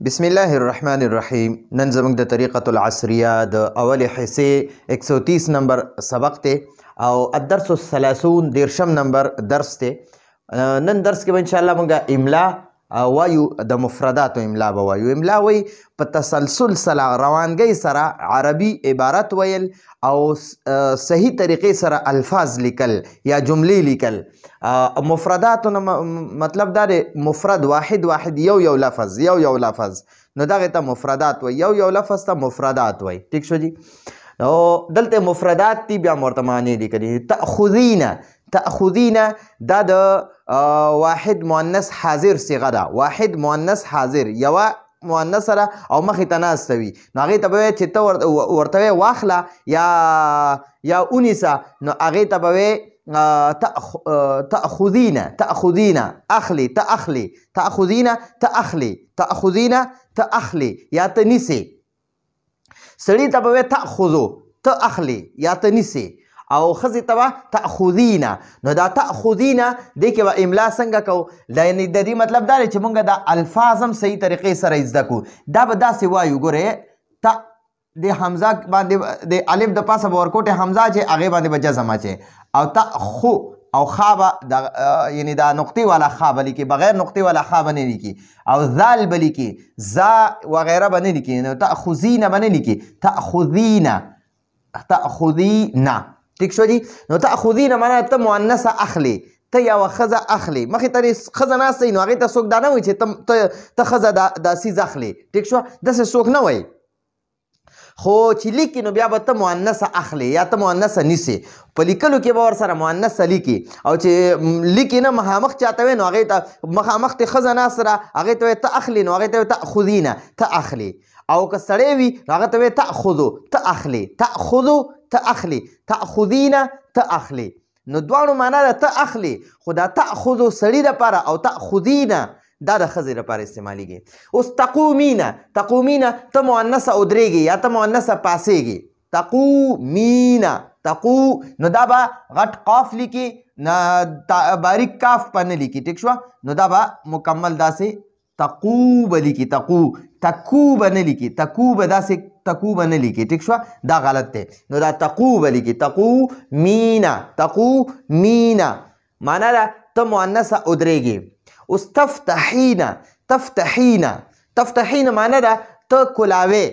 بسم الله الرحمن الرحیم. نن زموږ د طریقة العصریه د اولې حصې 130 نمبر سبق ته او الدرس الثلاثون دیرشم نمبر درس ته. نن درس کې به انشاءالله موږ املا وایو، د مفرداتو املا به وایو. املا وایي په تسلسل سره روانګۍ سره عربي عبارت ویل او صحیح طریقې سره الفاظ لیکل یا جملې لیکل. مفرداتو مطلب دا دی مفرد واحد یو لفظ نو دغه ته مفردات وایي، یو لفظ ته مفردات وایي. ټیک شو جی. نو دلته مفردات دي، بیا ورته معنی لیکلي. تأخذین دا د واحد مؤنث حاضر صيغه ده. واحد مؤنث حاضر یوه مؤنث سره او مخې ته ناسته وي، نو هغې ته به وایي چې ته ورته واخله یا ونیسه، نو هغې ته به وایي تأخذین اخلی، تأخذین اخلی یا ته نیسې. سړي ته به وایي تأخذو، ته اخلی یا ته نیسې، او ښځې ته به تأخذین. نو دا تأخذین دې کې به املا څنګه کوو؟ یعنې د دې مطلب دا دی چې موږ دا الفاظ هم صحیح طریقې سره زده کړو. دا به داسې وایو، ګورئ ت د حمزه باندې د الف د پاسه به ورکوټې حمزه چې هغې باندې به جزم اچې، او تأخو او خا به یعنې دا نقطې والا خا به لیکي، بغیر نقطې والا خا به نه لیکي، او ذال به لیکي، زا وغیره به نه لیکي. نو تأخذین به نه لیکي، تأخذین. ٹھیک شو جی. نو تأخذین معنی ته مؤنثه اخلی، ته یوه ښځه اخلی، مخې ته ښځه ناسته وي، نو هغې ته څوک دا نه وایي چې ته ښځه دا څیز اخلی. ټیک شوه، داسې څوک نه وایي. خو چې لیکي نو بیا به ته مؤنثه اخلی یا ته مؤنثه نیسې. په لیکلو کې به ورسره مؤنثه لیکي، او چې لیکي نه مخامخ چاته وي نو هغې ته مخامخ ته ښځه ناسته ده، هغې ته وایي ته اخلي، نو هغې ته وایي تأخذین، ته اخلي. او که سړی وي نو هغه ته وایي تأخذو، ته اخلي، تأخذو ته اخلي، تأخذین ته اخلي. نو دواړو معنا ده ته اخلي، خو دا تأخذو سړي دپاره او تأخذین دا د ښځې لپاره استعمالیږي. اوس تقومین ته مؤنثه ودرېږي یا ته مؤنثه پاسېږي. تقو نو دا به غټ قاف لیکي، باریک کاف په نه لیکي. ټیک شوه، نو دا به مکمل داسې تقو به لیکي، تکو به نه لیکي، تکو به داسې تکو به نه لیکي. ټیک شوه، دا غلط دی. نو دا تقو به لیکي، تقو مینا معنا ده ته مؤنثه ودرېږي. اوس تفتحین معنا ده ته کلاوې،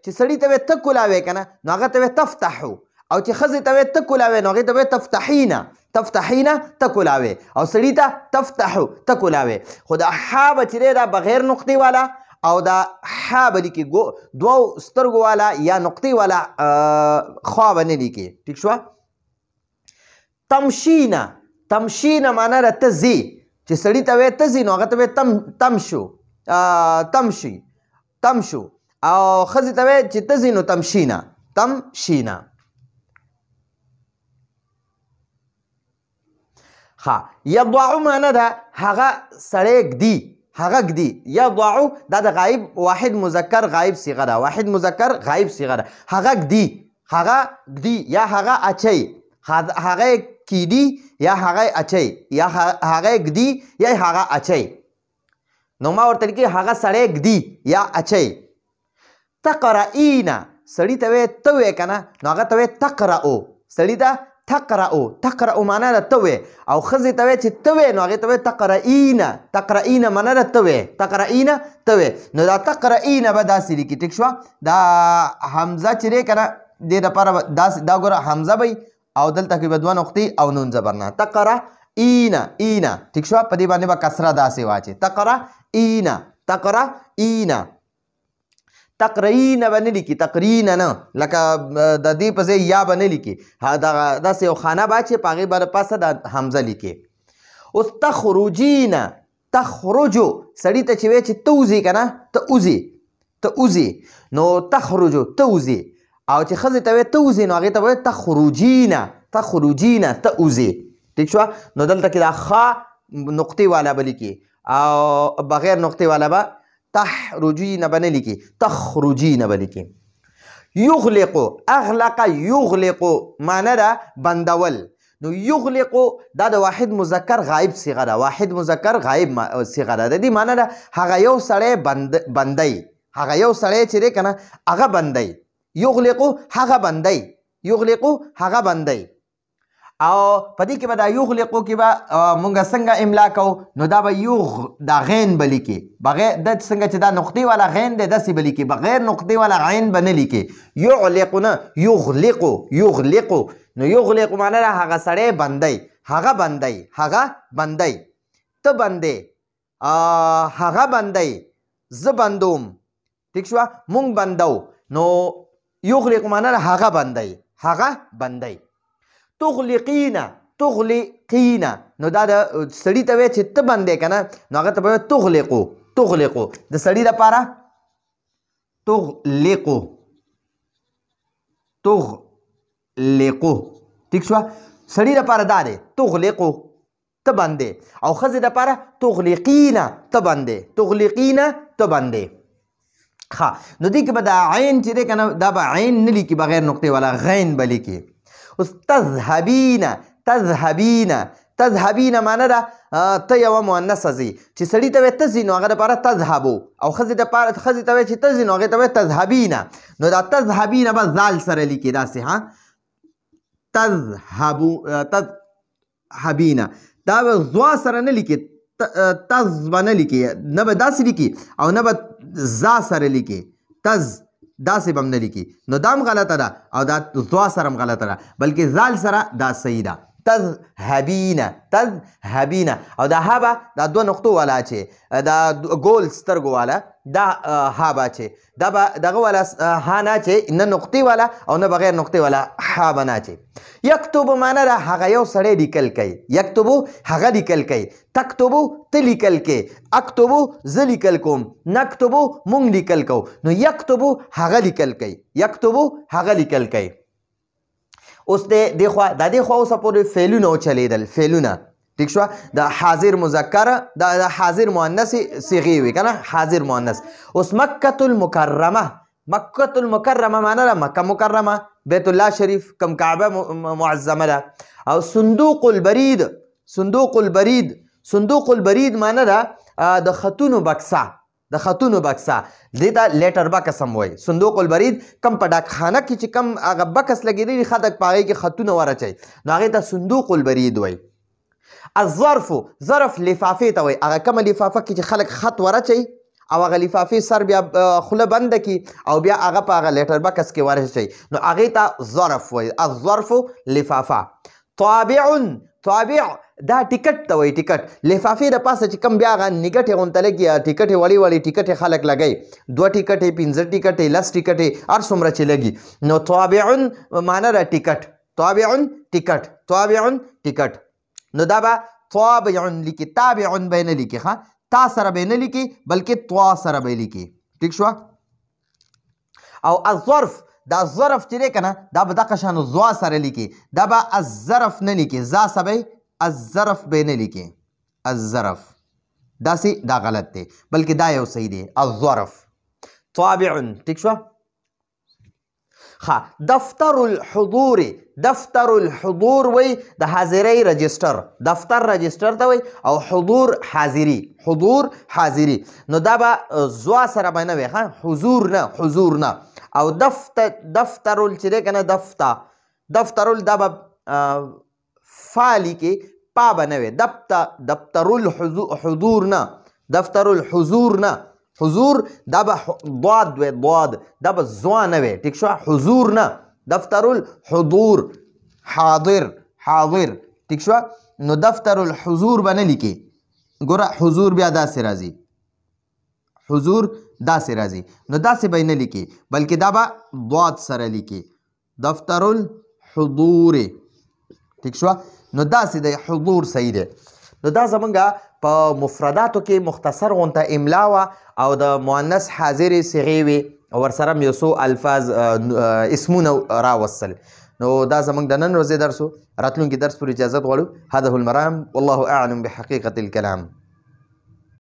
چې سړي ته وایي ته کلاوې که نه، نو هغه ته وایي تفتحو، او چې ښځې ته وایي ته کلاوې نو هغې ته وایي تفتحین ته کلاوې، او سړي ته تفتحو ته کلاوې. خو دا حا به چې دی دا بغیر نقطې والا، او دا حا به لیکي دوو سترګو والا یا نقطې والا خوا به نه لیکي. ټیک شوه. تمشین معنا ده ته ځې، چې سړي ته وایي ته ځې نو هغه ته وایي تمشو، او ښځې ته وایي چې ته ځې نو تمشینا. یضعو معنا ده هغه سړی ږدي، یضعو دا د غایب واحد مذکر غایب صیغه ده، هغه ږدي یا هغه اچي، هغه کیدي یا هغه اچي، یا هغه ږدي یا هغه اچي. نو ما ورته لیکي هغه سړی ږدي یا اچي. تقرئین سړي ته وایي ته وایې که نه، نو هغه ته وایي تقرأو، سړي ته تقرأو معنا ده ته وایې، او ښځې ته وایي چې ته وایې نو هغې ته وایي تقرئین معنا ده ته وایې، نو دا تقرئین به داسې لیکي. ټیک شوه. دا حمزه چې دی که نه دې دپاره داسې دا ګوره حمزه به او دلته کې به دوه نقطې او نون زبر نه. تقرئین. ټیک شوه، په دې باندې به کسره داسې واچې، تقرئین به نه لیکي، تقرین نه، لکه د دې په ځای یا به نه لیکي، داسې یو خانه به اچې په هغې به د پاسه د حمزه لیکي. اوس تخرجو سړي ته چې وایي چې ته وځې که نه، ته وځې، نو تخرجو ته وځې، او چې ښځې ته وایي ته وځې نو هغې ته وایي تخرجین ته وځې. ټیک شوه. نو دلته کې دا خا نقطې والا به لیکي، او بغیر نقطې والا به تحرجین به نه لیکي، تخرجین به لیکي. یغلقو، اغلق یغلقو معنا ده بندول. نو یغلقو دا د واحد مذکر غایب صیغه ده واحد مذکر غایب صیغه ده د دې معنی ده هغه یو سړی بندی هغه یو سړی چې دی که نه هغه بندی یغلقو هغه بندی یغلقو هغه بندی او په دې کې به دا یغلقو کې به مونږ څنګه املا کوو نو دا به دا غین به لیکي بغیر د څنګه چې دا نقطې والا غین دی داسې به لیکي بغیر نقطې والا غین به نه لیکي یغلقو نه یغلقو یغلقو نو یغلقو معنی ده هغه سړی بندی هغه بندی هغه بندی ته بندی هغه بندی زه بندوم ٹھیک شوه مونږ بندو نو یغلقو معنی ده هغه بندی هغه بندی تغلقینا تغلقینا نو دا د سړي ته وایي چې ته بندې که نه نو هغه ته به وایي تغلقو تغلقو د سړي دپاره تغلقو تغلقو ټیک شوه سړي دپاره دا دی تغلقو ته بندې او ښځې دپاره تغلقینا ته بندې تغلقینا ته بندې ښه نو دې کې به دا عین چې دی که نه دا به عین نه لیکي بغیر نقطې والا غین به لیکي اوس تذهبین تذهبین تذهبین معنی ده ته یوه مؤنثه ځي چې سړي ته وایي ته ځي نو هغه دپاره تذهبو او ښځې ته وایي چې ته ځي نو هغې ته وایي تذهبین نو دا تذهبین به زال سره لیکي داسې ها تذهبین دا به زوا سره نه لیکي تز به نه لیکي نه به داسې لیکي او نه به زا سره لیکي تز داسې به هم نه لیکي نو دا هم غلطه ده او دا زوا سره هم غلطه ده بلکې زال سره دا صحیح ده تذهبین تذهبین او دا ها به دا دوه نقطو والا چې دا ګول سترګو والا دا ها به چې دا به دغه والا ها نه چې نه نقطې والا او نه بغیر نقطې والا ها به نه چې یکتبو معنی ده هغه یو سړی لیکل کوي یکتبو هغه لیکل کوي تکتبو ته لیکل کوي اکتبو زه لیکل کوم نکتبو مونږ لیکل کوو نو یکتبو هغه لیکل کوي یکتبو هغه لیکل کوي اوس د دې خوا اوسه پورې فعلونه وچلېدل فعلونه ٹھیک شوه د حاضر مذکر د حاضر مؤنث صیغې وي که نه حاضر مؤنث اوس مکة المکرمه مکة المکرمه معنی ده مکه مکرمه بیت الله شریف کم کعبه معظمه ده او صندوق البرید صندوق البرید صندوق البرید معنی ده د خطونو بکسه د خطونو بکسه دې ته لیټر بکس هم وایي صندوق البرید کم په ډاکخانه کې چې کم هغه بکس لګېدلي خلک په هغې کې خطونه ورچوي نو هغې ته صندوق البرید وایي الظرف ظرف لفافې ته وایي هغه کومه لفافه کې چې خلک خط ورچوي او هغه لفافې سر بیا خوله بنده کړي او بیا هغه په هغه لیټر بکس کې ورچوي نو هغې ته ظرف وایي الظرف لفافه طابع طابع دا ټیکټ ته وایي ټیکټ لفافې د پاسه چې کوم بیا هغه نیګټې غونته لګي ټیکټې وړې وړې ټیکټې خلک لګوي 2 ټیکټې 15 ټیکټې 10 ټیکټې هر څومره چې لګي نو طابع معنی ده ټیکټ طابع ټیکټ طابع ټیکټ نو دا به طابع لیکي تابع به نه لیکي ښه تا سره به نه لیکي بلکې طوا سره به لیکي ټیک شوه او الظرف دا ظرف چې دی که نه دا به دغه شان زوا سره لیکي دا به الظرف نه لیکي زا سبی الظرف به نه لیکي الظرف داسې دا غلط دی بلکې دا یو صحیح دی الظرف طابع ټیک شوه ښه دفتر الحضور دفتر الحضور وی د حاضرۍ رجسټر دفتر رجسټر ته وی او حضور حاضري حضور حاضري نو دا به زوا سره به نه وي ښه حضور نه حضور نه او دفتر چې دی که نه دفتر دا به فا لیکي پا به نه وي دفتر الحضور نه دفتر الحضور نه حضور دا به ضاد وي ضاد دا به زوا نه وي ټیک شوه حضور نه دفتر الحضور حاضر حاضر ټیک شوه نو دفتر الحضور به نه لیکي ګوره حضور بیا داسې راځي حضور داسې راځي نو داسې به نه لیکي بلکې دا به ضاد سره لیکي دفتر الحضور ټیک شوه نو داسې د حضور صحیح دی نو دا زمونږ په مفرداتو کې مختصر غونته املا وه او د مؤنث حاضرې صیغې وې ورسره هم یو څو الفاظ اسمونه راوستل نو دا زمونږ د نن ورځې درس و راتلونکي درس پورې اجازت غواړو هذا هو المرام والله اعلم بحقیقة الكلام